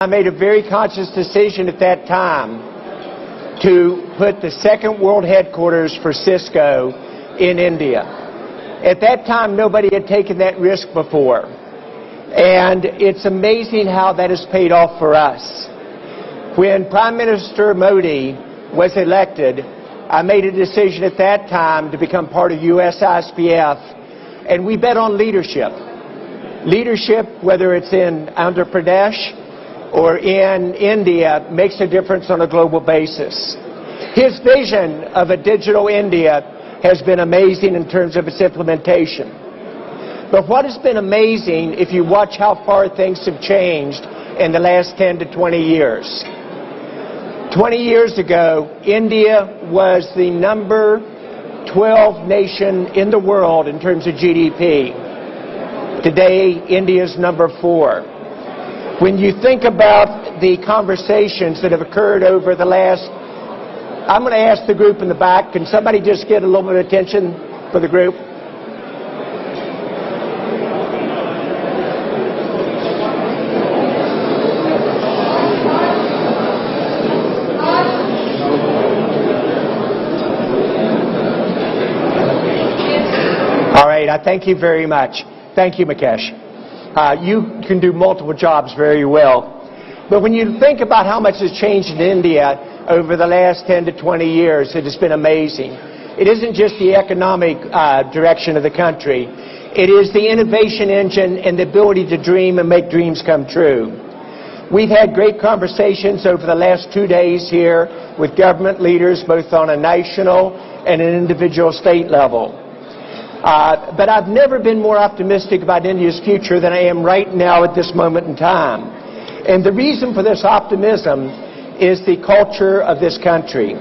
I made a very conscious decision at that time to put the second world headquarters for Cisco in India. At that time, nobody had taken that risk before. And it's amazing how that has paid off for us. When Prime Minister Modi was elected, I made a decision at that time to become part of US ISPF, and we bet on leadership. Leadership, whether it's in Andhra Pradesh or in India, makes a difference on a global basis. His vision of a digital India has been amazing in terms of its implementation. But what has been amazing, if you watch how far things have changed in the last 10 to 20 years. 20 years ago, India was the number 12 nation in the world in terms of GDP. Today, India is number 4. When you think about the conversations that have occurred over the last, I'm going to ask the group in the back, can somebody just get a little bit of attention for the group? All right, I thank you very much. Thank you, Mukesh. You can do multiple jobs very well. But when you think about how much has changed in India over the last 10 to 20 years, it has been amazing. It isn't just the economic direction of the country. It is the innovation engine and the ability to dream and make dreams come true. We've had great conversations over the last 2 days here with government leaders, both on a national and an individual state level. But I've never been more optimistic about India's future than I am right now at this moment in time. And the reason for this optimism is the culture of this country.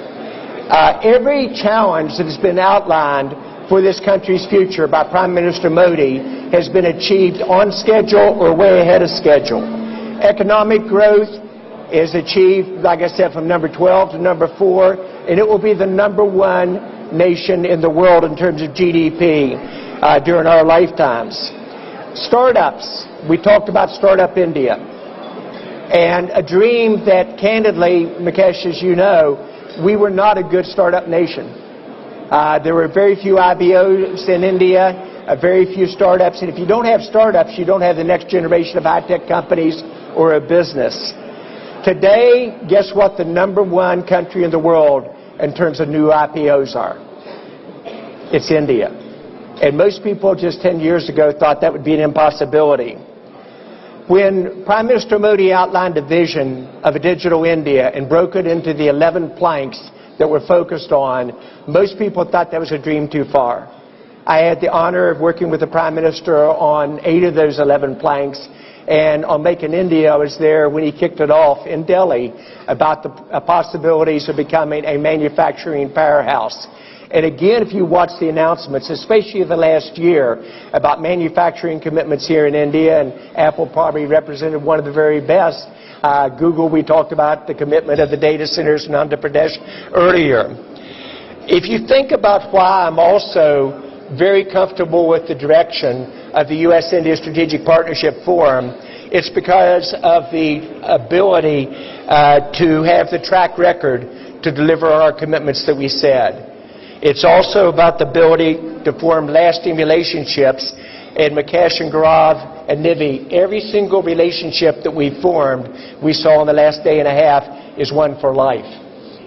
Every challenge that has been outlined for this country's future by Prime Minister Modi has been achieved on schedule or way ahead of schedule. Economic growth is achieved, like I said, from number 12 to number 4, and it will be the number 1 nation in the world in terms of GDP during our lifetimes. Startups, we talked about Startup India, and a dream that candidly, Mukesh, as you know, we were not a good startup nation. There were very few IBOs in India, very few startups, and if you don't have startups, you don't have the next generation of high-tech companies or a business. Today, guess what the number 1 country in the world in terms of new IPOs are? It's India. And most people just 10 years ago thought that would be an impossibility. When Prime Minister Modi outlined a vision of a digital India and broke it into the 11 planks that we're focused on, most people thought that was a dream too far. I had the honor of working with the Prime Minister on 8 of those 11 planks. And on Make in India, I was there when he kicked it off in Delhi about the possibilities of becoming a manufacturing powerhouse. And again, if you watch the announcements, especially the last year, about manufacturing commitments here in India, and Apple probably represented one of the very best. Google, we talked about the commitment of the data centers in Andhra Pradesh earlier. If you think about why I'm also very comfortable with the direction of the U.S.-India Strategic Partnership Forum, it's because of the ability to have the track record to deliver our commitments that we said. It's also about the ability to form lasting relationships. And Mukesh and Gaurav and Nivi, every single relationship that we formed, we saw in the last day and a half, is one for life.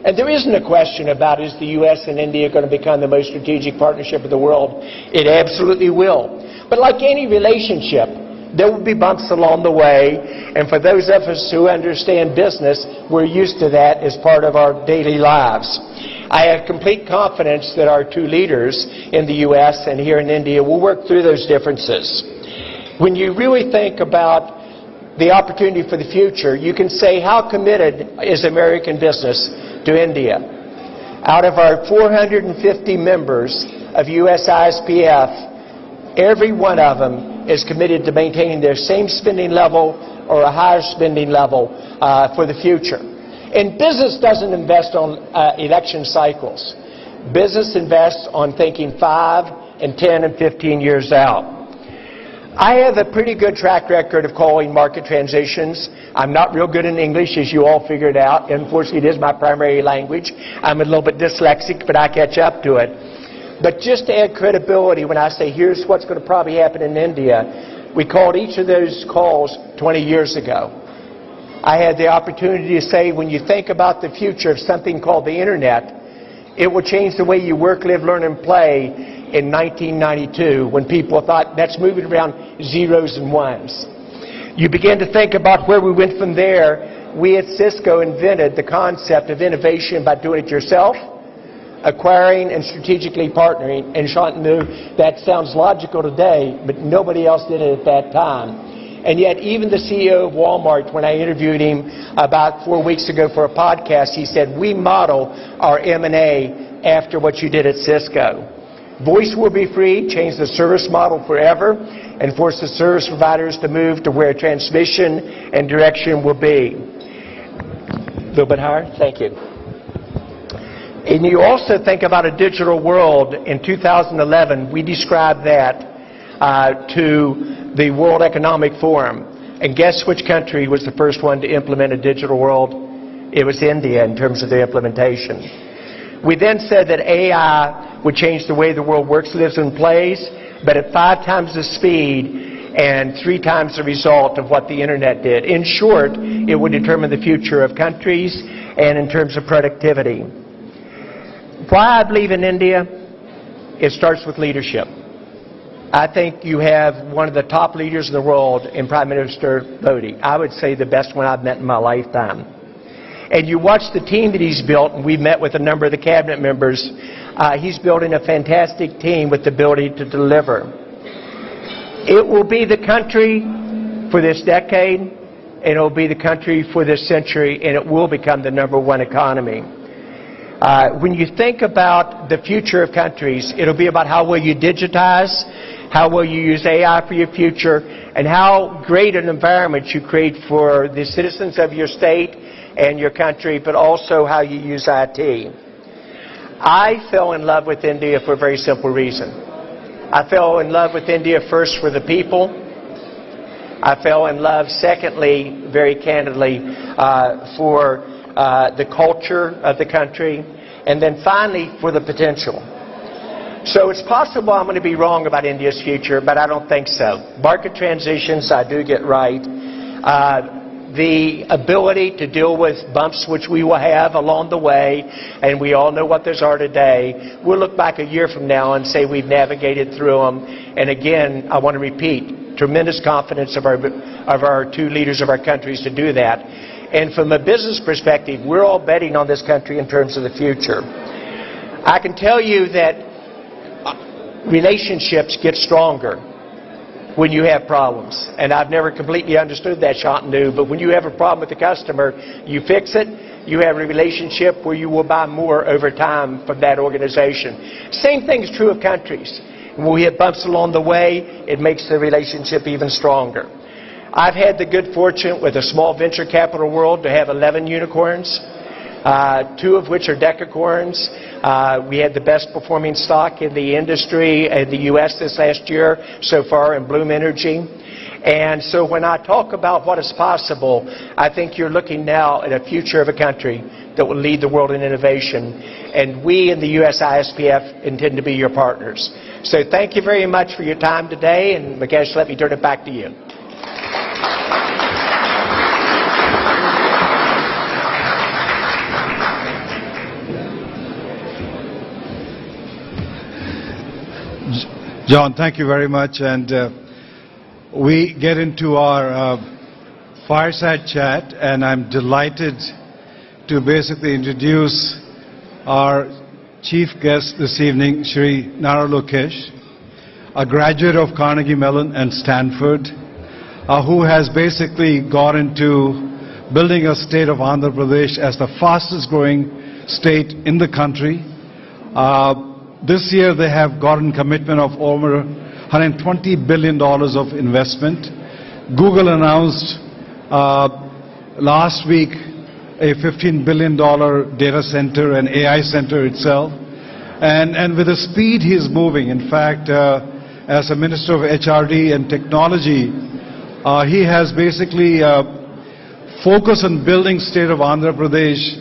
And there isn't a question about, is the U.S. and India going to become the most strategic partnership of the world? It absolutely will. But like any relationship, there will be bumps along the way. And for those of us who understand business, we're used to that as part of our daily lives. I have complete confidence that our 2 leaders in the U.S. and here in India will work through those differences. When you really think about the opportunity for the future, you can say, how committed is American business to India? Out of our 450 members of US ISPF, every one of them is committed to maintaining their same spending level or a higher spending level for the future. And business doesn't invest on election cycles. Business invests on thinking 5 and 10 and 15 years out. I have a pretty good track record of calling market transitions. I'm not real good in English, as you all figured out. Unfortunately, it is my primary language. I'm a little bit dyslexic, but I catch up to it. But just to add credibility, when I say here's what's going to probably happen in India, we called each of those calls 20 years ago. I had the opportunity to say, when you think about the future of something called the Internet, it will change the way you work, live, learn, and play in 1992, when people thought that's moving around zeros and ones. You begin to think about where we went from there. We at Cisco invented the concept of innovation by doing it yourself, acquiring and strategically partnering. And Shantanu, that sounds logical today, but nobody else did it at that time. And yet even the CEO of Walmart, when I interviewed him about 4 weeks ago for a podcast, he said, we model our M&A after what you did at Cisco. Voice will be free, change the service model forever, and force the service providers to move to where transmission and direction will be. A little bit higher? Thank you. And you also think about a digital world. In 2011, we described that to the World Economic Forum. And guess which country was the first one to implement a digital world? It was India in terms of the implementation. We then said that AI would change the way the world works, lives, and plays, but at 5 times the speed and 3 times the result of what the Internet did. In short, it would determine the future of countries and in terms of productivity. Why I believe in India? It starts with leadership. I think you have one of the top leaders in the world in Prime Minister Modi. I would say the best one I've met in my lifetime. And you watch the team that he's built, and we've met with a number of the cabinet members. He's building a fantastic team with the ability to deliver. It will be the country for this decade, and it will be the country for this century, and it will become the #1 economy. When you think about the future of countries, it'll be about how will you digitize, how will you use AI for your future, and how great an environment you create for the citizens of your state and your country, but also how you use IT. I fell in love with India for a very simple reason. I fell in love with India first for the people. I fell in love, secondly, very candidly, for the culture of the country, and then finally for the potential. So it's possible I'm going to be wrong about India's future, but I don't think so. Market transitions, I do get right. The ability to deal with bumps which we will have along the way, and we all know what those are today. We'll look back a year from now and say we've navigated through them. And again, I want to repeat, tremendous confidence of our 2 leaders of our countries to do that. And from a business perspective, we're all betting on this country in terms of the future. I can tell you that relationships get stronger when you have problems. And I've never completely understood that, Shantanu, but when you have a problem with the customer, you fix it, you have a relationship where you will buy more over time from that organization. Same thing is true of countries. When we hit bumps along the way, it makes the relationship even stronger. I've had the good fortune with a small venture capital world to have 11 unicorns, 2 of which are decacorns. We had the best performing stock in the industry in the U.S. this last year so far in Bloom Energy. And so when I talk about what is possible, I think you're looking now at a future of a country that will lead the world in innovation. And we in the U.S. ISPF intend to be your partners. So thank you very much for your time today. And Mukesh, let me turn it back to you. John, thank you very much. And we get into our fireside chat, and I'm delighted to basically introduce our chief guest this evening, Shri Nara, a graduate of Carnegie Mellon and Stanford, who has basically got into building a state of Andhra Pradesh as the fastest growing state in the country. This year they have gotten commitment of over $120 billion of investment. Google announced last week a $15 billion data center and AI center itself. And with the speed he's moving, in fact, as a Minister of HRD and Technology, he has basically focused on building state of Andhra Pradesh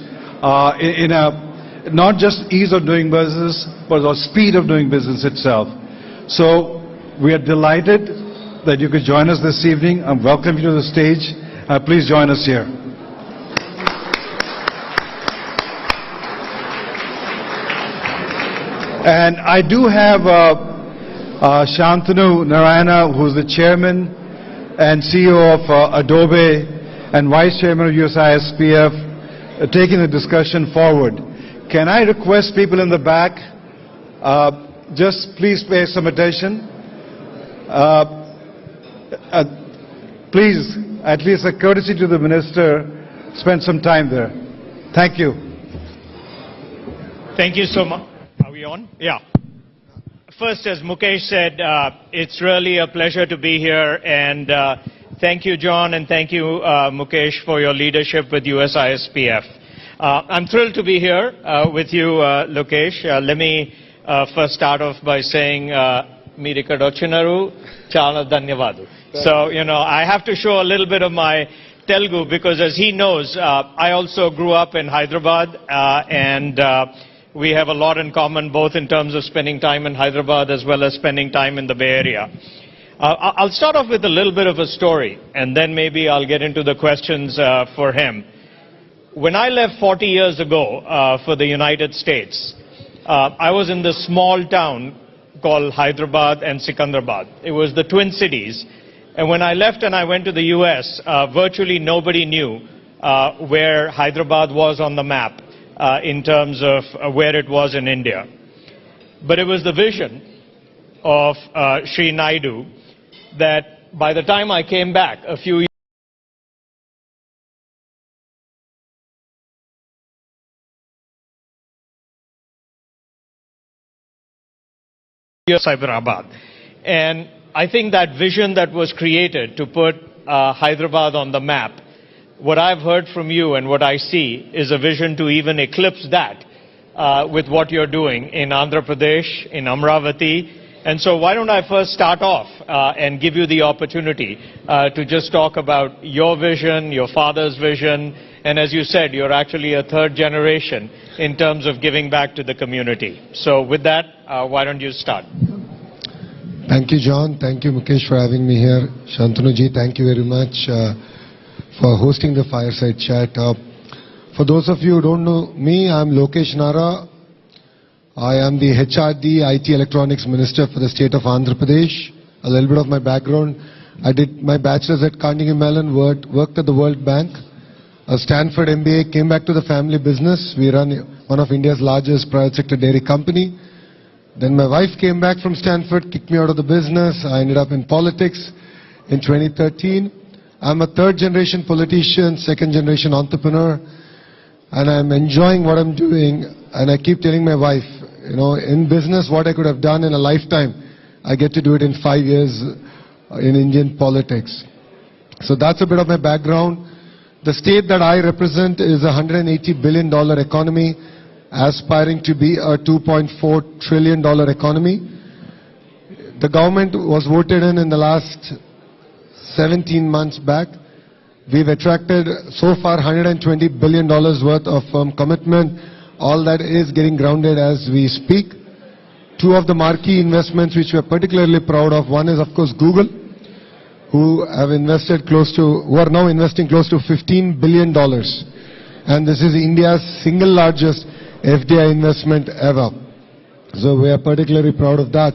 in a not just ease of doing business, but the speed of doing business itself. So we are delighted that you could join us this evening. I welcome you to the stage. Please join us here. And I do have Shantanu Narayana, who's the chairman and CEO of Adobe and vice chairman of USISPF, taking the discussion forward. Can I request people in the back, just please pay some attention. Please, at least a courtesy to the minister, spend some time there. Thank you. Thank you so much. Are we on? Yeah. First, as Mukesh said, it's really a pleasure to be here, and thank you, John, and thank you, Mukesh, for your leadership with USISPF. I'm thrilled to be here with you, Lokesh. Let me first start off by saying, Meeri Kadochinaru, Chala Dhanyavadu. So, I have to show a little bit of my Telugu because, as he knows, I also grew up in Hyderabad, and we have a lot in common, both in terms of spending time in Hyderabad as well as spending time in the Bay Area. I'll start off with a little bit of a story, and then maybe I'll get into the questions for him. When I left 40 years ago for the United States, I was in this small town called Hyderabad and Secunderabad. It was the Twin Cities. And when I left and I went to the US, virtually nobody knew where Hyderabad was on the map in terms of where it was in India. But it was the vision of Sri Naidu that by the time I came back a few years, Hyderabad. And I think that vision that was created to put Hyderabad on the map, what I've heard from you and what I see is a vision to even eclipse that with what you're doing in Andhra Pradesh, in Amravati. And so why don't I first start off and give you the opportunity to just talk about your vision, your father's vision, and as you said, you're actually a third generation in terms of giving back to the community. So with that, why don't you start? Thank you, John. Thank you, Mukesh, for having me here. Shantanu-ji, thank you very much for hosting the fireside chat. For those of you who don't know me, I'm Lokesh Nara. I am the HRD IT Electronics Minister for the state of Andhra Pradesh. A little bit of my background. I did my bachelor's at Carnegie Mellon, worked at the World Bank, a Stanford MBA, came back to the family business. We run one of India's largest private sector dairy company. Then my wife came back from Stanford, kicked me out of the business. I ended up in politics in 2013. I'm a third generation politician, second generation entrepreneur, and I'm enjoying what I'm doing. And I keep telling my wife, in business, what I could have done in a lifetime, I get to do it in 5 years in Indian politics. So that's a bit of my background. The state that I represent is a $180 billion economy, aspiring to be a $2.4 trillion economy. The government was voted in the last 17 months back. We've attracted so far $120 billion worth of commitment. All that is getting grounded as we speak. Two of the marquee investments which we are particularly proud of, one is of course Google, who are now investing close to $15 billion. And this is India's single largest FDI investment ever. So we are particularly proud of that.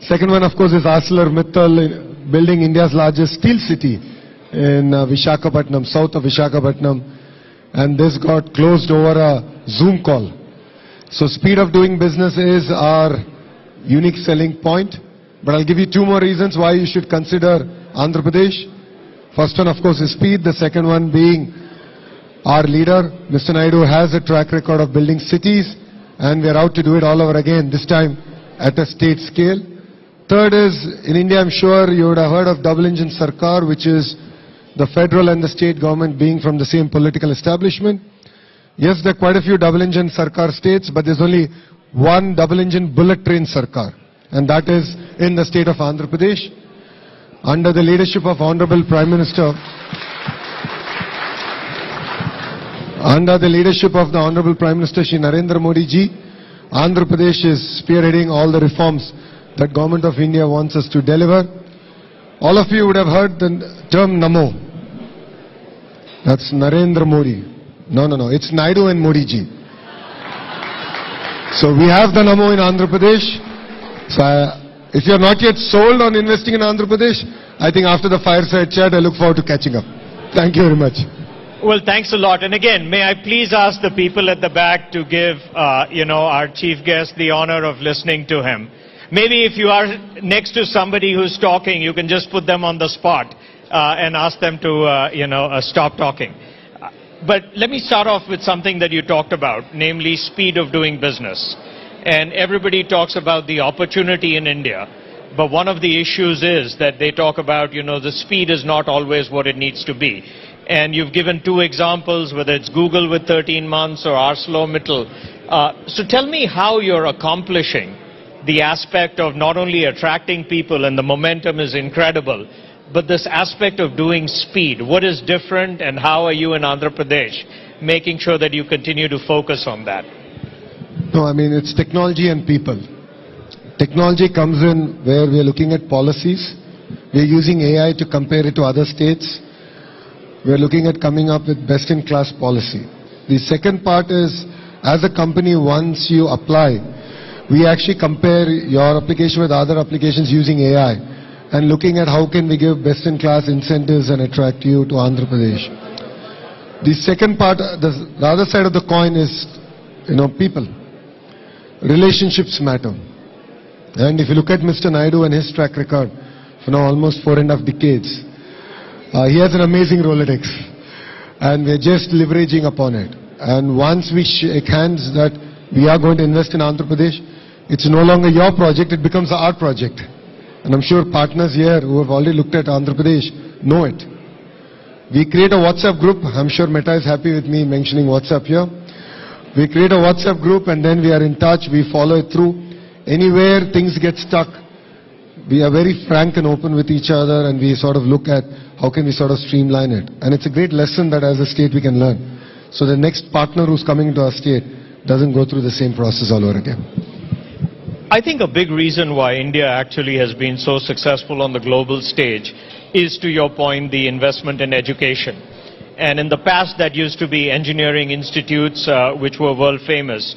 Second one, of course, is ArcelorMittal building India's largest steel city in Visakhapatnam, south of Visakhapatnam. And this got closed over a Zoom call. So speed of doing business is our unique selling point. But I'll give you two more reasons why you should consider Andhra Pradesh. First one, of course, is speed. The second one being our leader, Mr. Naidu, has a track record of building cities, and we are out to do it all over again, this time at a state scale. Third is, in India, I'm sure you would have heard of double engine Sarkar, which is the federal and the state government being from the same political establishment. Yes, there are quite a few double engine Sarkar states, but there's only one double engine bullet train Sarkar. and that is in the state of Andhra Pradesh. Under the leadership of Honorable Prime Minister, Shri Narendra Modi ji, Andhra Pradesh is spearheading all the reforms that Government of India wants us to deliver. All of you would have heard the term Namo. That's Narendra Modi. No, it's Naidu and Modi ji. So we have the Namo in Andhra Pradesh. So if you are not yet sold on investing in Andhra Pradesh, I think after the fireside chat, I look forward to catching up. Thank you very much. Well, thanks a lot. And again, may I please ask the people at the back to give, our chief guest the honor of listening to him. Maybe if you are next to somebody who's talking, you can just put them on the spot and ask them to, stop talking. But let me start off with something that you talked about, namely speed of doing business. And everybody talks about the opportunity in India. But one of the issues is that they talk about, the speed is not always what it needs to be. And you've given two examples, whether it's Google with 13 months or ArcelorMittal. So tell me how you're accomplishing the aspect of not only attracting people, and the momentum is incredible, but this aspect of doing speed. What is different, and how are you in Andhra Pradesh making sure that you continue to focus on that? No, it's technology and people. Technology comes in where we are looking at policies. We are using AI to compare it to other states. We are looking at coming up with best-in-class policy. The second part is, as a company, once you apply, we actually compare your application with other applications using AI and looking at how can we give best-in-class incentives and attract you to Andhra Pradesh. The second part, the other side of the coin is, people. Relationships matter. And if you look at Mr. Naidu and his track record for now almost 4.5 decades, he has an amazing Rolodex, and we're just leveraging upon it. And once we shake hands that we are going to invest in Andhra Pradesh, it's no longer your project, it becomes our project. And I'm sure partners here who have already looked at Andhra Pradesh know it. We create a WhatsApp group. I'm sure Meta is happy with me mentioning WhatsApp here. We create a WhatsApp group, and then we are in touch. We follow it through. Anywhere things get stuck, we are very frank and open with each other, and we sort of look at how can we sort of streamline it. And it's a great lesson that as a state we can learn. So the next partner who's coming to our state doesn't go through the same process all over again. I think a big reason why India actually has been so successful on the global stage is, to your point, the investment in education. And in the past, that used to be engineering institutes which were world famous.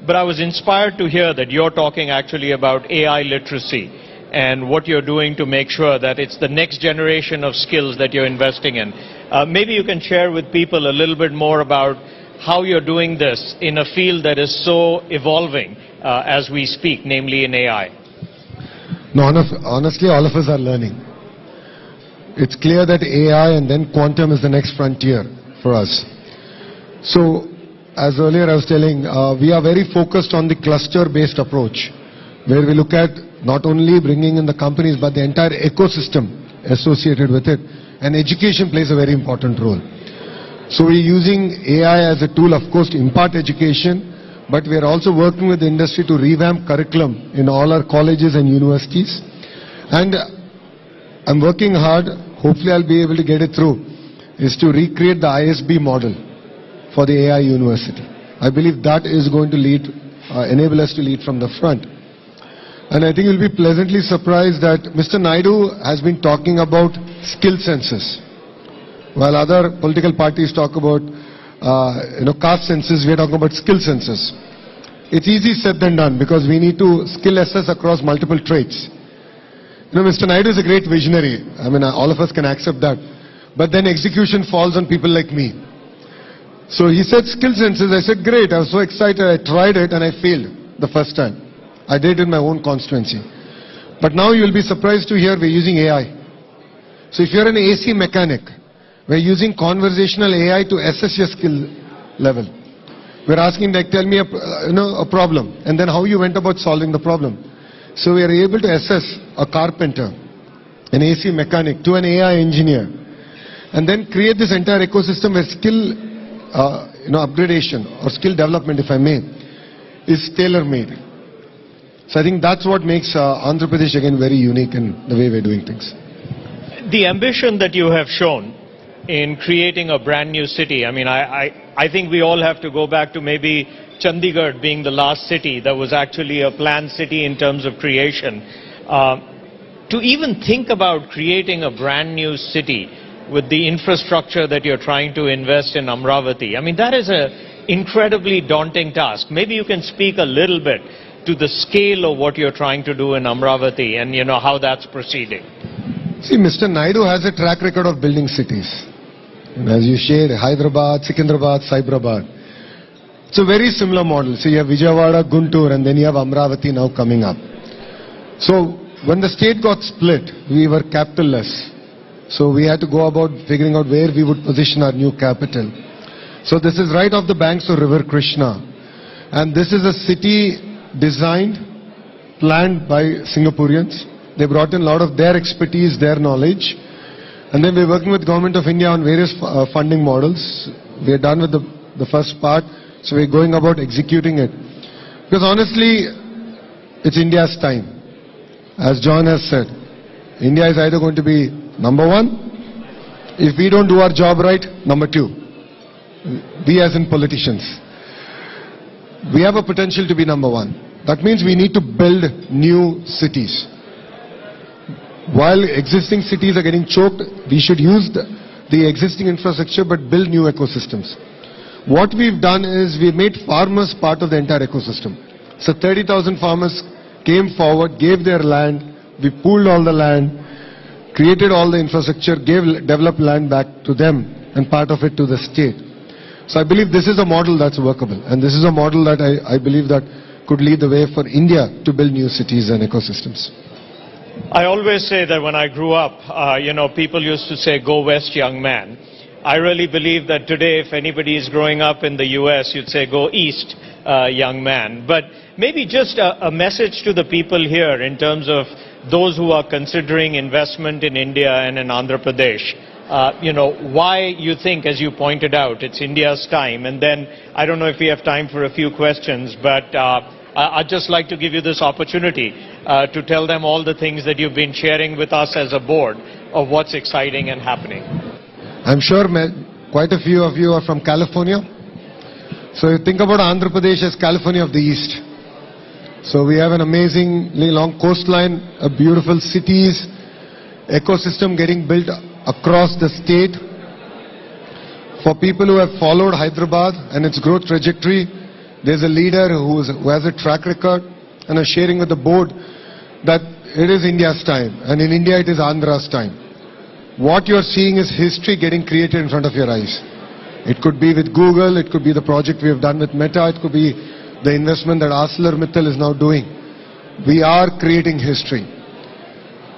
But I was inspired to hear that you're talking actually about AI literacy and what you're doing to make sure that it's the next generation of skills that you're investing in. Maybe you can share with people a little bit more about how you're doing this in a field that is so evolving as we speak, namely in AI. No, honestly, all of us are learning. It's clear that AI and then quantum is the next frontier for us. So, as earlier I was telling, we are very focused on the cluster-based approach, where we look at not only bringing in the companies, but the entire ecosystem associated with it. And education plays a very important role. So we're using AI as a tool, of course, to impart education, but we are also working with the industry to revamp curriculum in all our colleges and universities. And I'm working hard, hopefully I'll be able to get it through, is to recreate the ISB model for the AI university. I believe that is going to enable us to lead from the front. And I think you'll be pleasantly surprised that Mr. Naidu has been talking about skill census. While other political parties talk about caste census, we are talking about skill census. It's easy said than done, because we need to skill assess across multiple traits. Mr. Naidu is a great visionary. All of us can accept that. But then execution falls on people like me. So he said skill census. I said, great. I was so excited. I tried it and I failed the first time. I did it in my own constituency. But now you'll be surprised to hear we're using AI. So if you're an AC mechanic, we're using conversational AI to assess your skill level. We're asking, like, tell me a problem, and then how you went about solving the problem. So we are able to assess a carpenter, an AC mechanic, to an AI engineer, and then create this entire ecosystem where skill upgradation or skill development, if I may, is tailor-made. So I think that's what makes Andhra Pradesh again very unique in the way we're doing things. The ambition that you have shown in creating a brand new city, I mean, I think we all have to go back to maybe Chandigarh being the last city that was actually a planned city in terms of creation. To even think about creating a brand new city with the infrastructure that you're trying to invest in Amravati, I mean, that is an incredibly daunting task. Maybe you can speak a little bit to the scale of what you're trying to do in Amravati and, you know, how that's proceeding. See, Mr. Naidu has a track record of building cities. And as you shared, Hyderabad, Secunderabad, Cyberabad. It's a very similar model. So you have Vijayawada, Guntur, and then you have Amravati now coming up. So when the state got split, we were capitalless. So we had to go about figuring out where we would position our new capital. So this is right off the banks of River Krishna. And this is a city designed, planned by Singaporeans. They brought in a lot of their expertise, their knowledge. And then we're working with Government of India on various funding models. We're done with the first part. So we're going about executing it. Because honestly, it's India's time. As John has said, India is either going to be number one, if we don't do our job right, number two. We as in politicians. We have a potential to be number one. That means we need to build new cities. While existing cities are getting choked, we should use the existing infrastructure but build new ecosystems. What we've done is we've made farmers part of the entire ecosystem. So 30,000 farmers came forward, gave their land, we pooled all the land, created all the infrastructure, developed land back to them and part of it to the state. So I believe this is a model that's workable, and this is a model that I believe that could lead the way for India to build new cities and ecosystems. I always say that when I grew up, people used to say, "Go west, young man." I really believe that today, if anybody is growing up in the US, you'd say, "Go east, young man." But maybe just a message to the people here in terms of those who are considering investment in India and in Andhra Pradesh. Why you think, as you pointed out, it's India's time. And then, I don't know if we have time for a few questions, but I'd just like to give you this opportunity to tell them all the things that you've been sharing with us as a board of what's exciting and happening. I'm sure quite a few of you are from California. So you think about Andhra Pradesh as California of the East. So we have an amazingly long coastline, a beautiful cities, ecosystem getting built across the state. For people who have followed Hyderabad and its growth trajectory, there's a leader who has a track record and is sharing with the board that it is India's time, and in India it is Andhra's time. What you're seeing is history getting created in front of your eyes. It could be with Google, it could be the project we have done with Meta, it could be the investment that ArcelorMittal is now doing. We are creating history.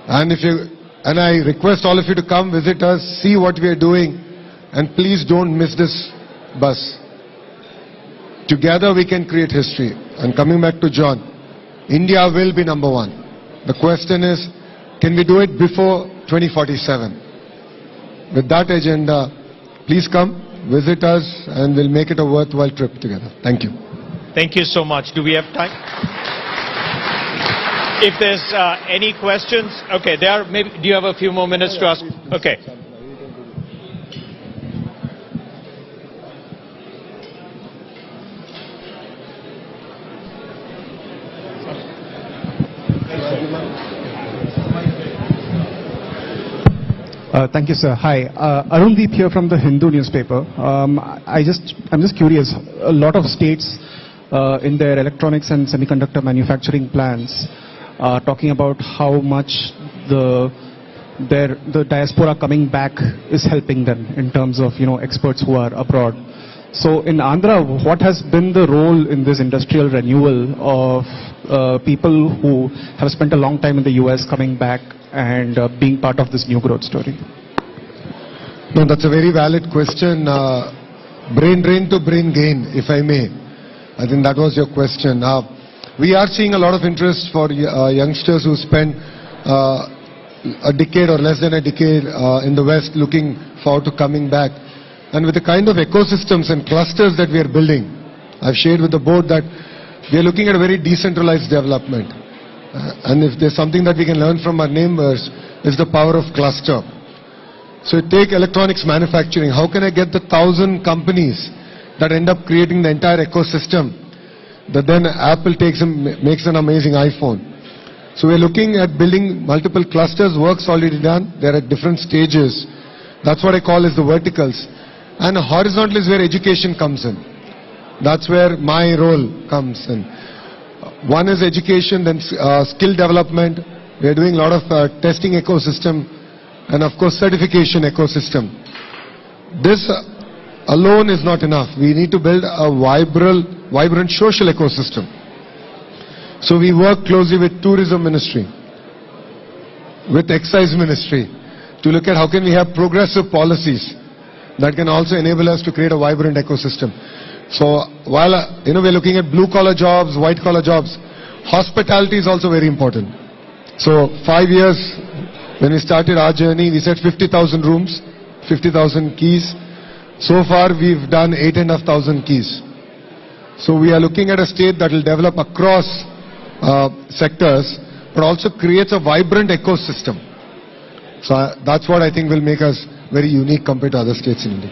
And I request all of you to come visit us, see what we are doing, and please don't miss this bus. Together we can create history. And coming back to John, India will be number one. The question is, can we do it before 2047? With that agenda, please come, visit us, and we'll make it a worthwhile trip together. Thank you. Thank you so much. Do we have time? If there's any questions, okay, maybe, do you have a few more minutes to ask? Okay. Thank you, sir. Hi, Arundeep here from the Hindu newspaper. I'm just curious. A lot of states in their electronics and semiconductor manufacturing plans are talking about how much the diaspora coming back is helping them in terms of experts who are abroad. So in Andhra, what has been the role in this industrial renewal of people who have spent a long time in the US coming back and being part of this new growth story? No, that's a very valid question. Brain drain to brain gain, if I may. I think that was your question. We are seeing a lot of interest for youngsters who spend a decade or less than a decade in the West looking forward to coming back. And with the kind of ecosystems and clusters that we are building, I've shared with the board that we are looking at a very decentralized development. And if there's something that we can learn from our neighbors, is the power of cluster. So take electronics manufacturing. How can I get the 1,000 companies that end up creating the entire ecosystem that then Apple takes and makes an amazing iPhone? So we're looking at building multiple clusters. Work's already done. They're at different stages. That's what I call as the verticals. And horizontal is where education comes in. That's where my role comes in. One is education, then skill development. We're doing a lot of testing ecosystem, and of course certification ecosystem. This alone is not enough. We need to build a vibrant social ecosystem. So we work closely with tourism ministry, with excise ministry, to look at how can we have progressive policies that can also enable us to create a vibrant ecosystem. So while we're looking at blue collar jobs, white collar jobs, hospitality is also very important. So 5 years when we started our journey, we said 50,000 rooms, 50,000 keys. So far we've done 8,500 keys. So we are looking at a state that will develop across sectors, but also creates a vibrant ecosystem. So that's what I think will make us very unique compared to other states in India.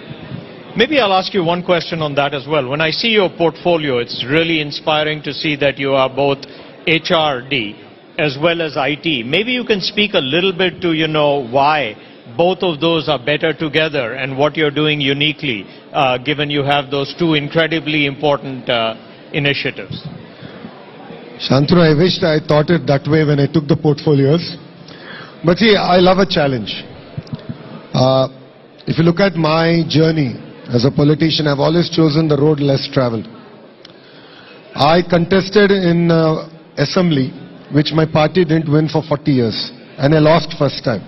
Maybe I'll ask you one question on that as well. When I see your portfolio, it's really inspiring to see that you are both HRD as well as IT. Maybe you can speak a little bit to, why both of those are better together and what you're doing uniquely, given you have those two incredibly important initiatives. Shantanu, I wished I thought it that way when I took the portfolios. But see, I love a challenge. If you look at my journey as a politician, I've always chosen the road less traveled. I contested in assembly, which my party didn't win for 40 years, and I lost first time.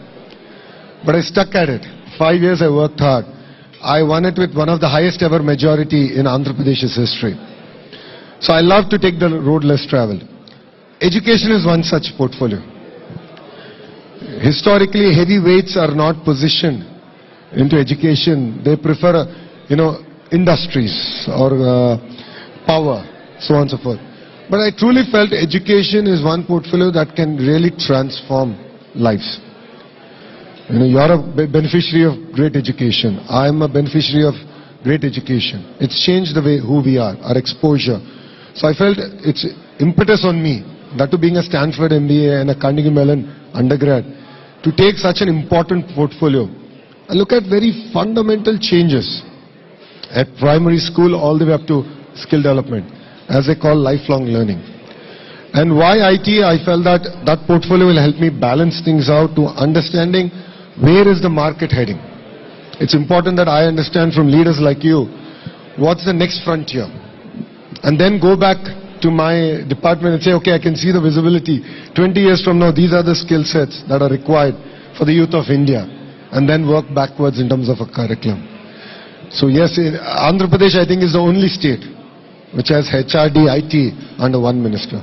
But I stuck at it. 5 years I worked hard. I won it with one of the highest ever majority in Andhra Pradesh's history. So I love to take the road less traveled. Education is one such portfolio. Historically, heavyweights are not positioned into education. They prefer, industries or power, so on and so forth. But I truly felt education is one portfolio that can really transform lives. You're a beneficiary of great education. I'm a beneficiary of great education. It's changed the way who we are, our exposure. So I felt it's impetus on me, that to being a Stanford MBA and a Carnegie Mellon undergrad, to take such an important portfolio and look at very fundamental changes at primary school all the way up to skill development, as they call lifelong learning. And why IT? I felt that that portfolio will help me balance things out to understanding where is the market heading. It's important that I understand from leaders like you, what's the next frontier? And then go back to my department and say, okay, I can see the visibility. 20 years from now, these are the skill sets that are required for the youth of India. And then work backwards in terms of a curriculum. So yes, Andhra Pradesh, I think, is the only state which has HRD, IT under one minister.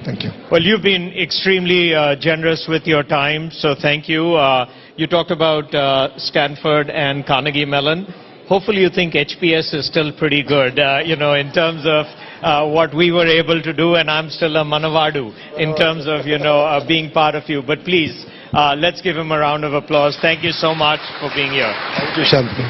Thank you. Well, you've been extremely generous with your time, so thank you. You talked about Stanford and Carnegie Mellon. Hopefully you think HPS is still pretty good, in terms of what we were able to do, and I'm still a Manavadu in terms of, being part of you. But please, let's give him a round of applause. Thank you so much for being here. Thank you, Shantanu.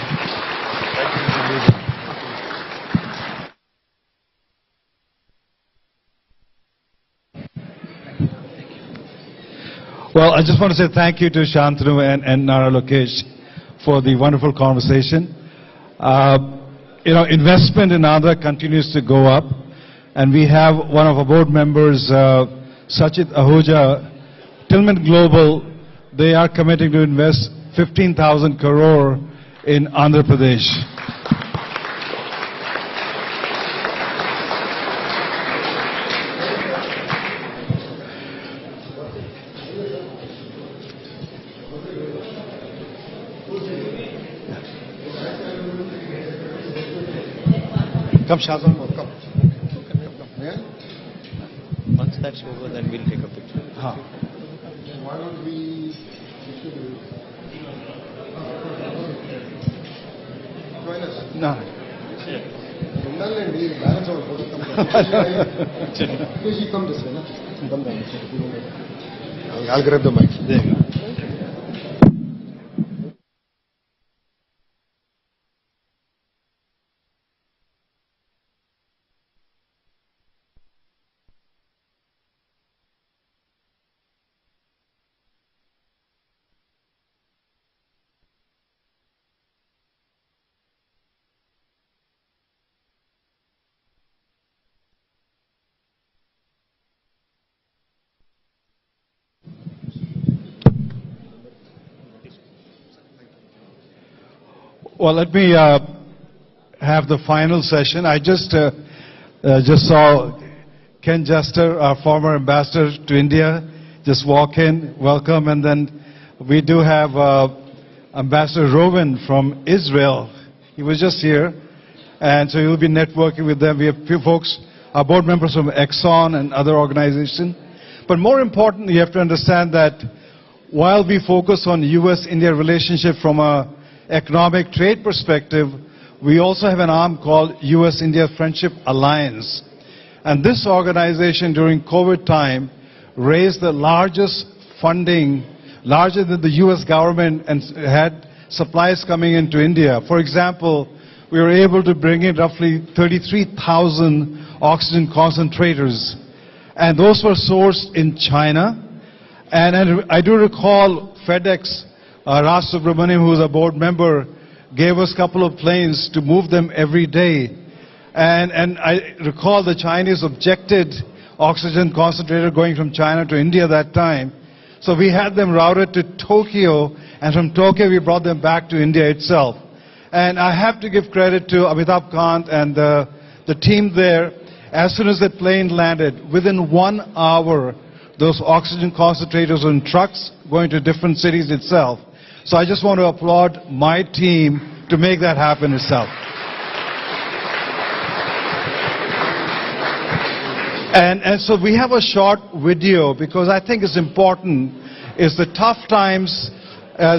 Well, I just want to say thank you to Shantanu and Nara Lokesh for the wonderful conversation. Investment in Andhra continues to go up, and we have one of our board members, Sachit Ahuja, Tillman Global. They are committing to invest 15,000 crore in Andhra Pradesh. Come, Shazan, come. Yeah? Once that's over, then we'll take a picture. Why don't we join us? No. Balance our photo. Come this way, no? I'll grab the mic. There you go. Well, let me have the final session. I just saw Ken Jester, our former ambassador to India, just walk in, welcome, and then we do have Ambassador Rowan from Israel. He was just here, and so he'll be networking with them. We have a few folks, our board members from Exxon and other organizations. But more importantly, you have to understand that while we focus on U.S.-India relationship from a economic trade perspective, we also have an arm called U.S.-India Friendship Alliance. And this organization during COVID time raised the largest funding, larger than the U.S. government, and had supplies coming into India. For example, we were able to bring in roughly 33,000 oxygen concentrators. And those were sourced in China. And I do recall FedEx, Raj Subramaniam, who is a board member, gave us a couple of planes to move them every day. And I recall the Chinese objected oxygen concentrator going from China to India that time. So we had them routed to Tokyo, and from Tokyo we brought them back to India itself. And I have to give credit to Amitabh Kant and the team there. As soon as the plane landed, within 1 hour, those oxygen concentrators were in trucks going to different cities itself. So I just want to applaud my team to make that happen itself. And so we have a short video because I think it's important. Is the tough times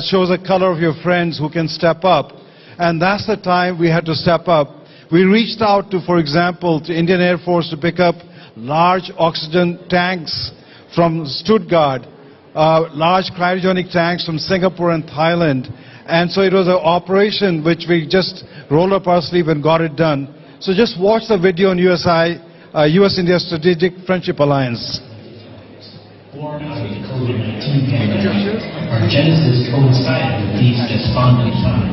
shows the color of your friends who can step up. And that's the time we had to step up. We reached out to, for example, to Indian Air Force to pick up large oxygen tanks from Stuttgart, large cryogenic tanks from Singapore and Thailand. And so it was an operation which we just rolled up our sleeve and got it done. So just watch the video on US-India Strategic Friendship Alliance. Born out of the COVID-19 pandemic, our genesis coincided with these despondent times.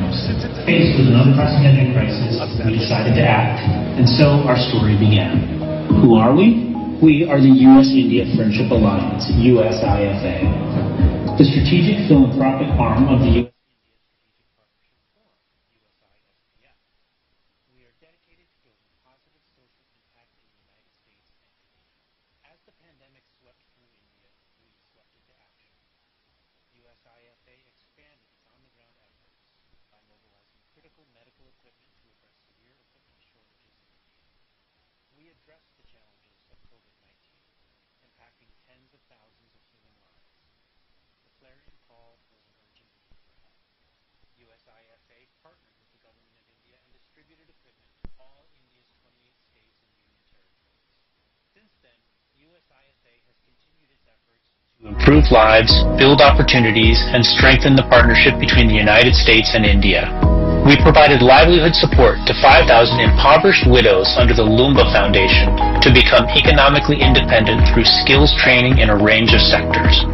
Faced with an unprecedented crisis, we decided to act, and so our story began. Who are we? We are the U.S.-India Friendship Alliance, USIFA, the strategic philanthropic arm of the U.S. We are dedicated to building positive social impact in the United States and India. As the pandemic swept through India, we swept into action. USIFA expanded its on-the-ground efforts by mobilizing critical medical equipment to address severe equipment shortages in India. We addressed the challenges of COVID-19, impacting tens of thousands of human lives. The clarion call was an urgent need for help. USIFA partnered with the government of India and distributed equipment to all India's 28 states and union territories. Since then, USIFA has continued its efforts to improve lives, build opportunities, and strengthen the partnership between the United States and India. We provided livelihood support to 5,000 impoverished widows under the Lumba Foundation to become economically independent through skills training in a range of sectors.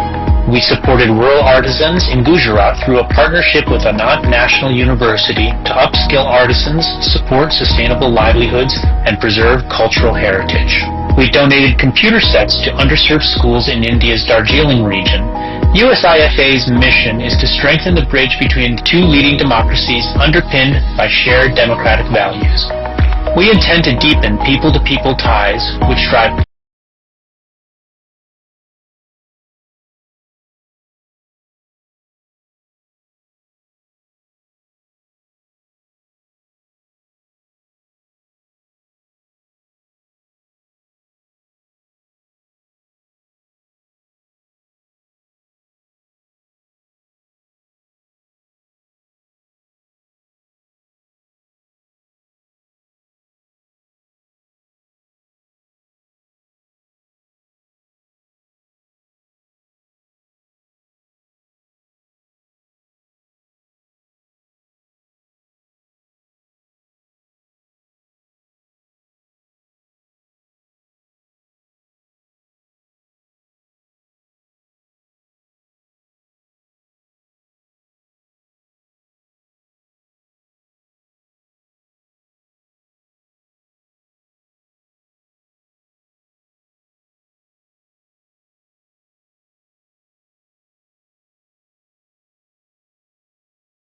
We supported rural artisans in Gujarat through a partnership with Anand National University to upskill artisans, support sustainable livelihoods, and preserve cultural heritage. We donated computer sets to underserved schools in India's Darjeeling region. USIFA's mission is to strengthen the bridge between two leading democracies underpinned by shared democratic values. We intend to deepen people-to-people ties which drive